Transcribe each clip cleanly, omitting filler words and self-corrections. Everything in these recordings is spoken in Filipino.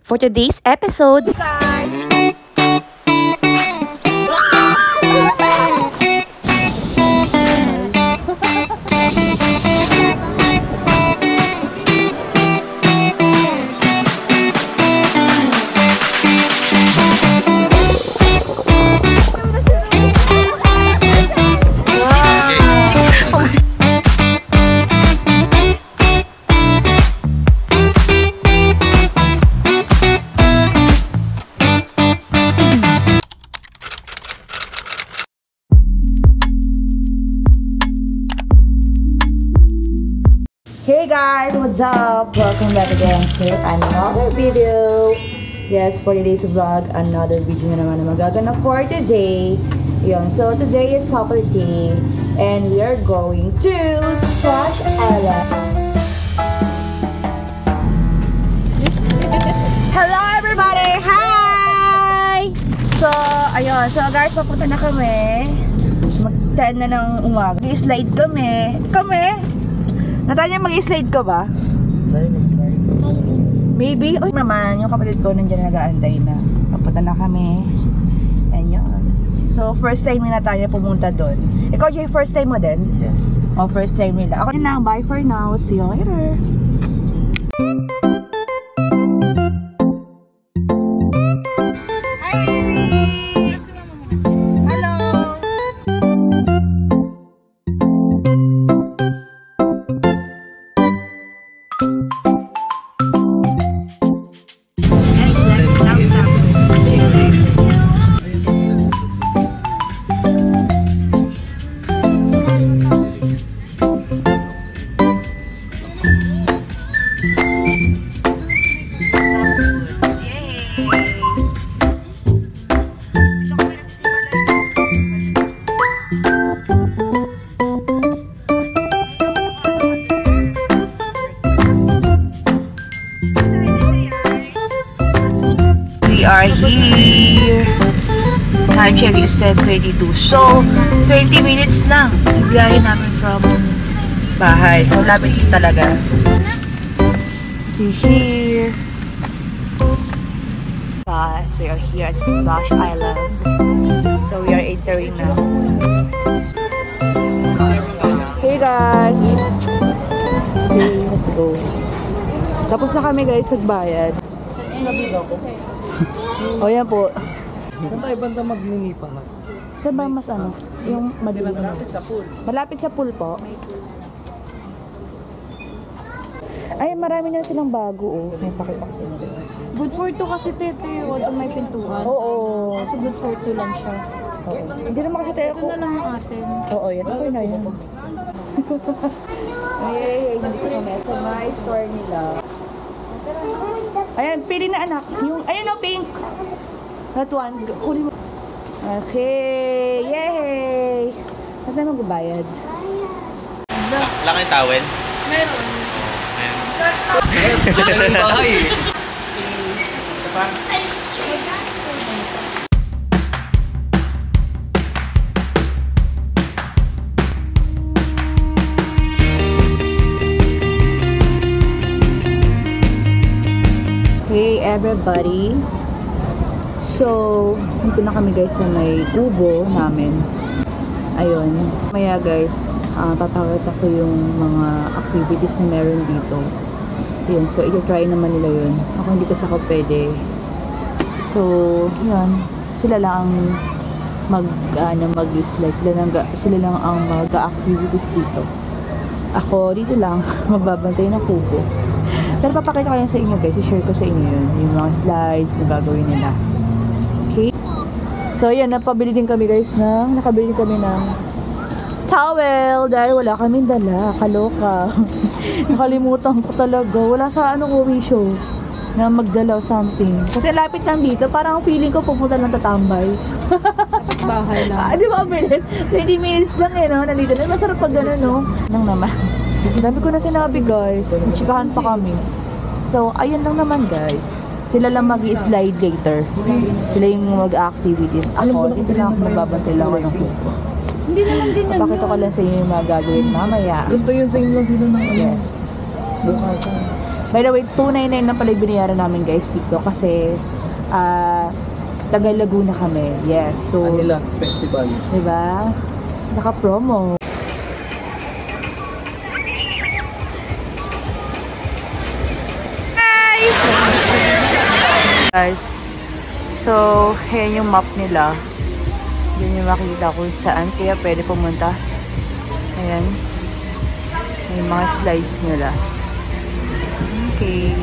for today's episode. Hey guys, what's up? Welcome back again to another video. Yes, for today's vlog, another video na naman na magaganap for today. Yun, so today is Saturday and we are going to Splash Island. Hello everybody! Hi! So, ayun. So guys, papunta na kami. Mag-10 na ng umaga. Mag-slide kami. Natanya, mag-slide ka ba? Maybe. Uy, naman, yung kapatid ko nandiyan nag-aantay na. Papunta na kami. And yun. So, first time nila tayo pumunta doon. Ikaw, Jay, first time mo din? Yes. Oh, first time nila. Ako na, bye for now. See you later. Hi, baby! Hello! We are here. Time check is 10:32. So, 20 minutes lang. Ibiyahe namin from bahay. So, lapit din talaga. We're here. Guys, we are here at Splash Island. So, we are entering now. Hey guys! Okay, let's go. Tapos na kami guys, nagbayad. O yan po. Saan tayo banda magninipa? Saan ba mas ano? Yung madilim. Malapit sa pool. Malapit sa pool po. Ay, marami na silang bago oh. May pakita kasi nila. Good for 2 kasi tete, although may pintuan. Oo. So good for 2 lang siya. Oo. Hindi naman kasi tayo Ito na lang ang atin. Oo, yan. Okay na yan. Ay, hindi ko kami. Sa my store nila. Ayan, pili na anak. Yung, ayan o, pink. That one. Kunin mo. Okay. Yay! Saan tayo magbabayad? Wala kayong towel? Meron. Diyan na yung bahay eh. Hey everybody! So, dito na kami guys na may kubo namin. Ayun. Maya guys, papakita ko yung mga activities na meron dito. Yun, so i-try naman nila yun. Ako hindi kasi ako pwede. So, yun. Sila lang ang mag-slide. Sila lang ang mag-activities dito. Ako, dito lang, magbabantay ng kubo. Pero papakita ko yan sa inyo guys. I-share ko sa inyo yun. Yung mga slides na gagawin nila. Okay? So, yan. Nakabili din kami ng towel dahil wala kaming dala. Kaloka. Nakalimutan ko talaga. Wala sa coffee show na magdala o something. Kasi lapit lang dito. Parang feeling ko pupunta lang tatambay. Bahay lang. Di ba, bilis? 20 minutes lang eh, no? Nandito na. Masarap pag gano'n, no? Nang naman. Dami ko na sinabi, guys. Chikahan pa kami. So, ayun lang naman, guys. Sila lang mag-i-slide later. Sila yung mag-activities. Ako, dito lang ako magbabantay lang ako ng kuko. Hindi naman din yan. Pakita ko lang sa inyo yung mga gagawin mamaya. Ganito yun sa inyo lang sila ng ano. Yes. Bukasan. By the way, 299 na pala yung binayaran namin guys dito kasi taga Laguna kami. Yes. So, Manila Festival. diba? Naka-promo. Guys, so, ayan yung map nila. Yan yung makikita kung saan kaya pwede pumunta. Ayan. May mga slides nila. Okay.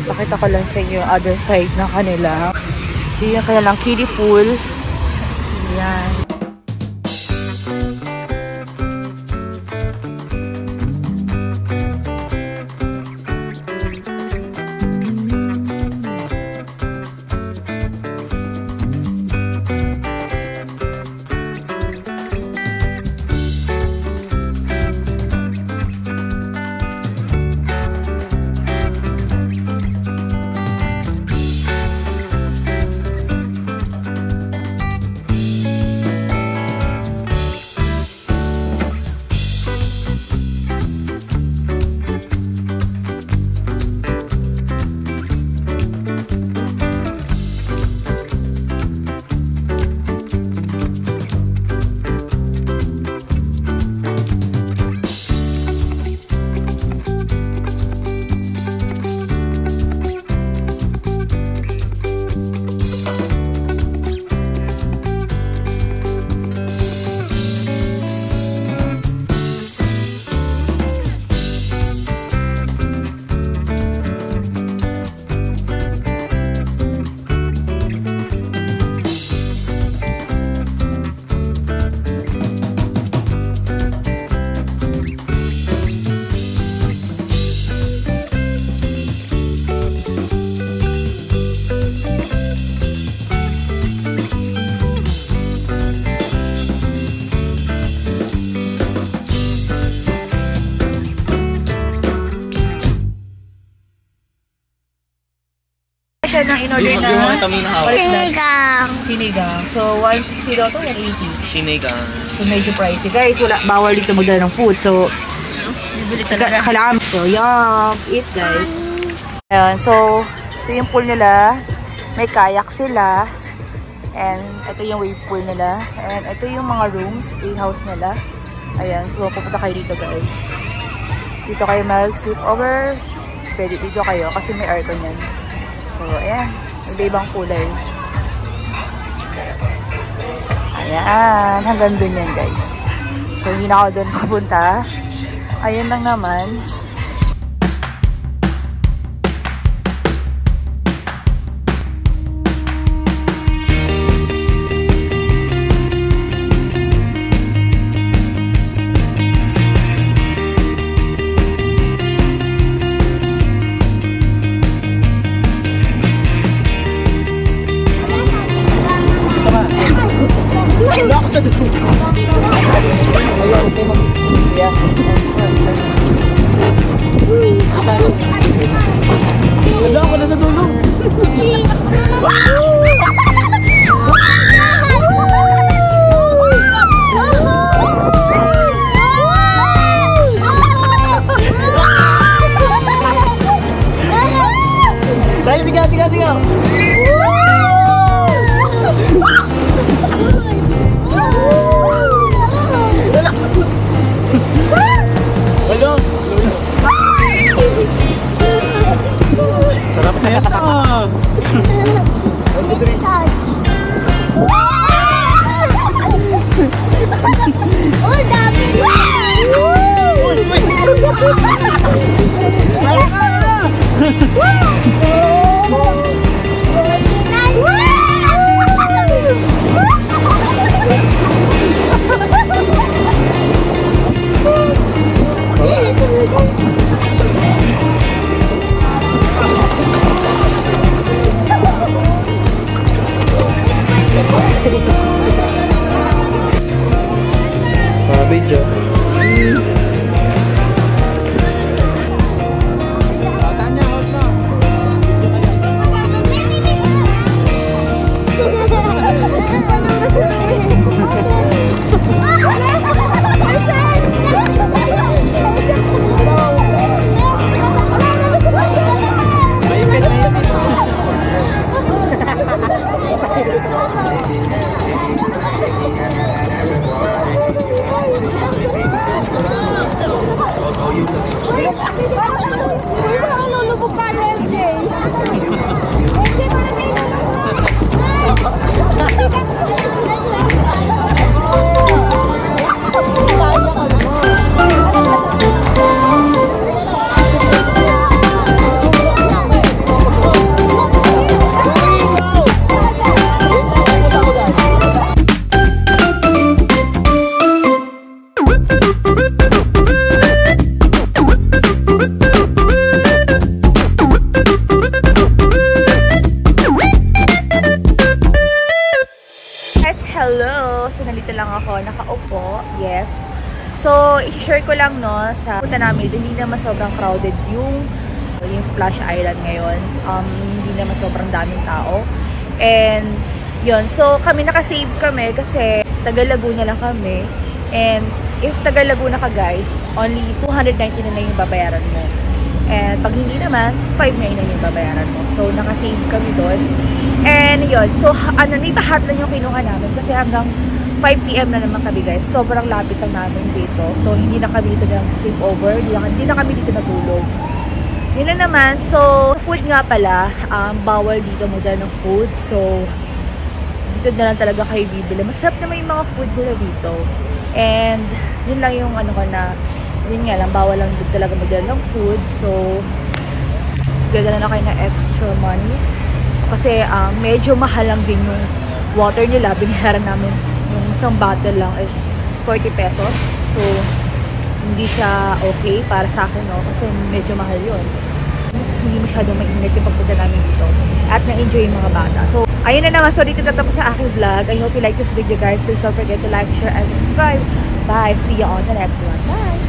Pakita ko lang sa inyo yung other side na kanila. Ito yung kanilang kiddie pool. Ayan. Siya nang in-order na sinigang. So, 160 daw to, 180. Sinigang. So, medyo pricey. Guys, bawal dito magdala ng food. So, Bibili talaga. kailangan. So, eat guys. Ayan, so, ito yung pool nila. May kayak sila. And, ito yung wave pool nila. And, ito yung mga rooms, A-house nila. Ayan, so, pupunta kayo dito guys. Dito kayo mag-sleep over. Pwede dito kayo kasi may aircon yan. So, ayan. Iba-ibang kulay. Ayan. Hanggang dun yan, guys. So, hindi na ako dun pupunta. Ayan lang naman. Wala ako na sa dulo. Tayo, tiga. Hello. Sarap na yan. Oh, dami na! Video. Tanya, hold na. Yes. So, i-share ko lang, no, sa punta namin, hindi naman sobrang crowded yung Splash Island ngayon. Hindi naman sobrang daming tao. And, yun. So, kami nakasave kami kasi taga Laguna lang kami. And, if taga Laguna ka guys, only 290 na lang yung babayaran mo. And, pag hindi naman, 599 na yung babayaran mo. So, nakasave kami doon. And, yun. So, Nita Hut lang yung kinuha namin kasi hanggang 5 PM na naman kami guys. Sobrang lapit lang namin dito. So, hindi na kami dito ng sleepover. Hindi na kami dito natulog. Yun na naman. So, food nga pala. Bawal dito model ng food. So, dito na lang talaga kayo bibili. Masarap naman yung mga food nila dito. And, yun lang yung ano ko na, yun nga lang, bawal lang dito talaga model ng food. So, gagana na kayo na extra money. Kasi, medyo mahal lang din yung water nila. Binayaran namin yung isang bottle lang is 40 pesos. So, hindi siya okay para sa akin, no? Kasi medyo mahal yun. Hindi masyadong mainit yung pagpunta namin dito. At na-enjoy yung mga bata. So, ayun na naman. So, dito tatapos sa aking vlog. I hope you like this video, guys. Please don't forget to like, share, and subscribe. Bye! See you on the next one. Bye!